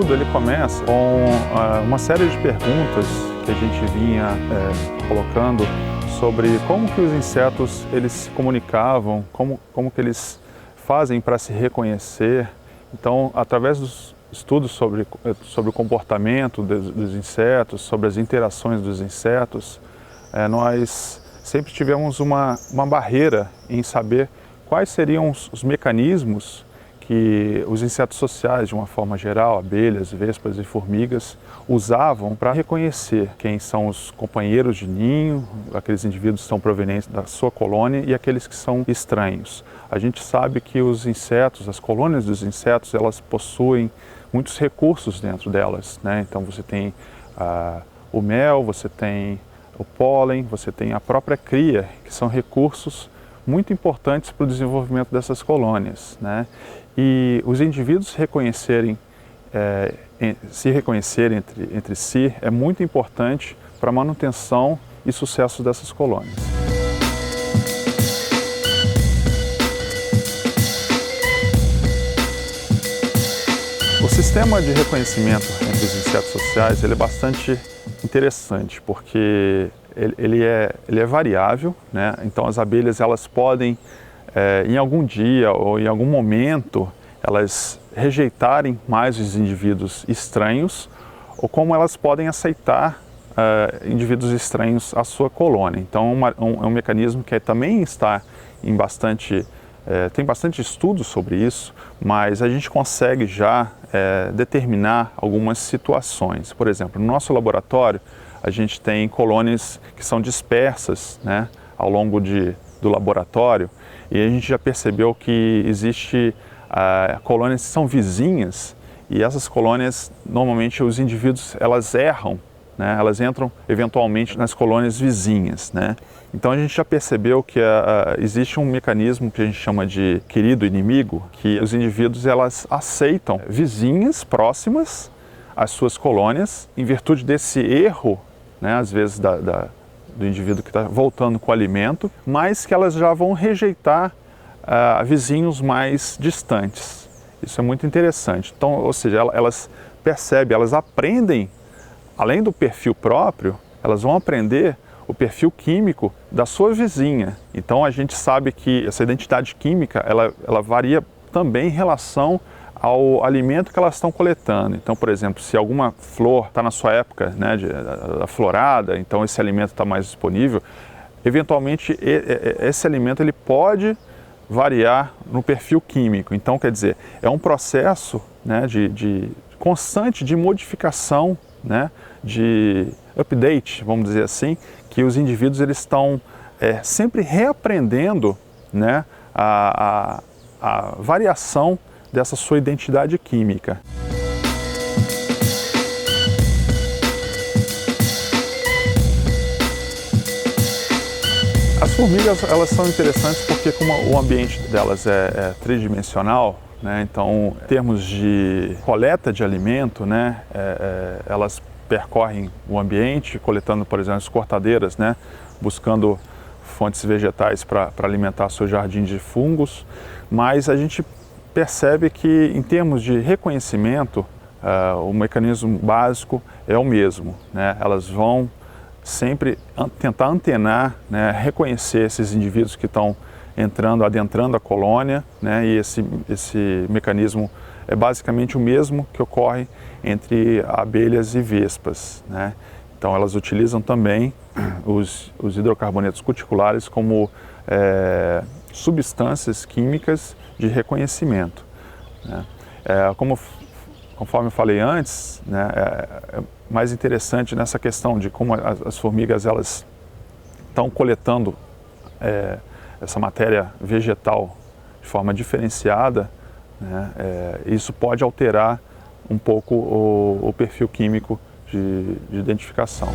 estudo ele começa com uma série de perguntas que a gente vinha colocando sobre como que os insetos eles se comunicavam, como que eles fazem para se reconhecer. Então, através dos estudos sobre o comportamento dos insetos, sobre as interações dos insetos, nós sempre tivemos uma barreira em saber quais seriam os mecanismos que os insetos sociais, de uma forma geral, abelhas, vespas e formigas, usavam para reconhecer quem são os companheiros de ninho, aqueles indivíduos que são provenientes da sua colônia e aqueles que são estranhos. A gente sabe que os insetos, as colônias dos insetos, elas possuem muitos recursos dentro delas, né? Então você tem o mel, você tem o pólen, você tem a própria cria, que são recursos muito importantes para o desenvolvimento dessas colônias, né? E os indivíduos se reconhecerem entre si é muito importante para a manutenção e sucesso dessas colônias. O sistema de reconhecimento entre os insetos sociais ele é bastante interessante, porque ele é variável, né? Então as abelhas elas podem, em algum dia ou em algum momento, elas rejeitarem mais os indivíduos estranhos, ou como elas podem aceitar indivíduos estranhos à sua colônia. Então é um mecanismo que também está em tem bastante estudo sobre isso, mas a gente consegue já determinar algumas situações. Por exemplo, no nosso laboratório, a gente tem colônias que são dispersas, né, ao longo do laboratório, e a gente já percebeu que existe colônias que são vizinhas, e essas colônias, normalmente os indivíduos, elas erram, né, elas entram eventualmente nas colônias vizinhas, né? Então a gente já percebeu que existe um mecanismo que a gente chama de querido inimigo, que os indivíduos elas aceitam vizinhas próximas às suas colônias, em virtude desse erro, né, às vezes do indivíduo que está voltando com o alimento, mas que elas já vão rejeitar vizinhos mais distantes. Isso é muito interessante. Então, ou seja, elas percebem, elas aprendem, além do perfil próprio, elas vão aprender o perfil químico da sua vizinha. Então a gente sabe que essa identidade química, ela varia também em relação ao alimento que elas estão coletando. Então, por exemplo, se alguma flor está na sua época, né, da florada, então esse alimento está mais disponível, eventualmente esse alimento ele pode variar no perfil químico. Então, quer dizer, é um processo, né, de constante de modificação, né, de update, vamos dizer assim, que os indivíduos eles estão sempre reaprendendo, né, a variação dessa sua identidade química. As formigas elas são interessantes porque como o ambiente delas é tridimensional, né, então em termos de coleta de alimento, né, elas percorrem o ambiente, coletando, por exemplo, as cortadeiras, né, buscando fontes vegetais para alimentar seu jardim de fungos, mas a gente percebe que, em termos de reconhecimento, o mecanismo básico é o mesmo, né? Elas vão sempre tentar antenar, né, reconhecer esses indivíduos que estão adentrando a colônia, né? E esse mecanismo é basicamente o mesmo que ocorre entre abelhas e vespas, né? Então elas utilizam também os hidrocarbonetos cuticulares como substâncias químicas de reconhecimento, né? Conforme eu falei antes, né, é mais interessante nessa questão de como as formigas elas estão coletando essa matéria vegetal de forma diferenciada, né, isso pode alterar um pouco o perfil químico de identificação.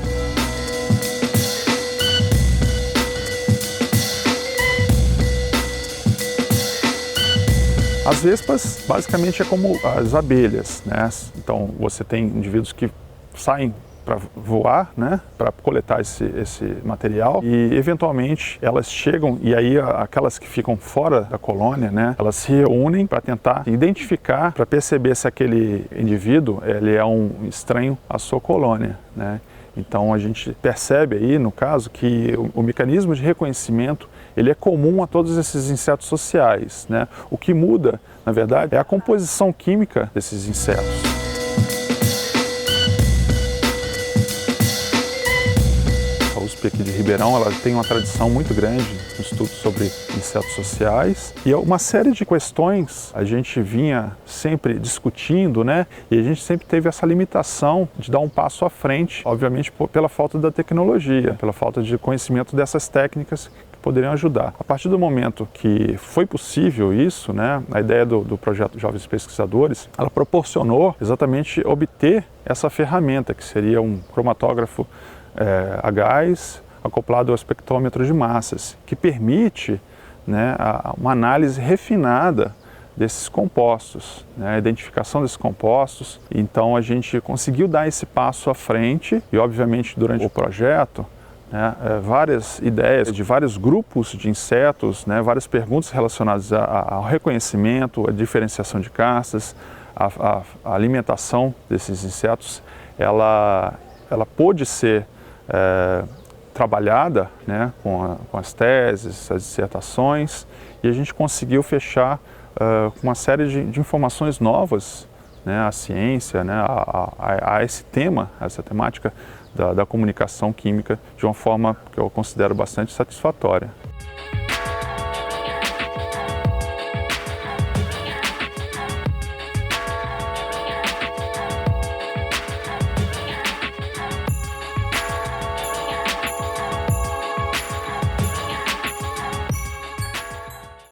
As vespas basicamente é como as abelhas, né? Então você tem indivíduos que saem para voar, né, para coletar esse material e eventualmente elas chegam e aí aquelas que ficam fora da colônia, né, elas se reúnem para tentar identificar, para perceber se aquele indivíduo ele é um estranho à sua colônia, né. Então a gente percebe aí, no caso, que o mecanismo de reconhecimento ele é comum a todos esses insetos sociais, né? O que muda, na verdade, é a composição química desses insetos. A USP aqui de Ribeirão, ela tem uma tradição muito grande no estudo sobre insetos sociais e uma série de questões a gente vinha sempre discutindo, né? E a gente sempre teve essa limitação de dar um passo à frente, obviamente pela falta da tecnologia, pela falta de conhecimento dessas técnicas que poderiam ajudar. A partir do momento que foi possível isso, né? A ideia do projeto Jovens Pesquisadores, ela proporcionou exatamente obter essa ferramenta que seria um cromatógrafo a gás acoplado ao espectrômetro de massas, que permite, né, uma análise refinada desses compostos, né, a identificação desses compostos. Então a gente conseguiu dar esse passo à frente e, obviamente, durante o projeto, né, várias ideias de vários grupos de insetos, né, várias perguntas relacionadas ao reconhecimento, à diferenciação de castas, a alimentação desses insetos, ela pôde ser trabalhada, né, com as teses, as dissertações, e a gente conseguiu fechar com uma série de informações novas, né, à ciência, né, a esse tema, essa temática da comunicação química, de uma forma que eu considero bastante satisfatória.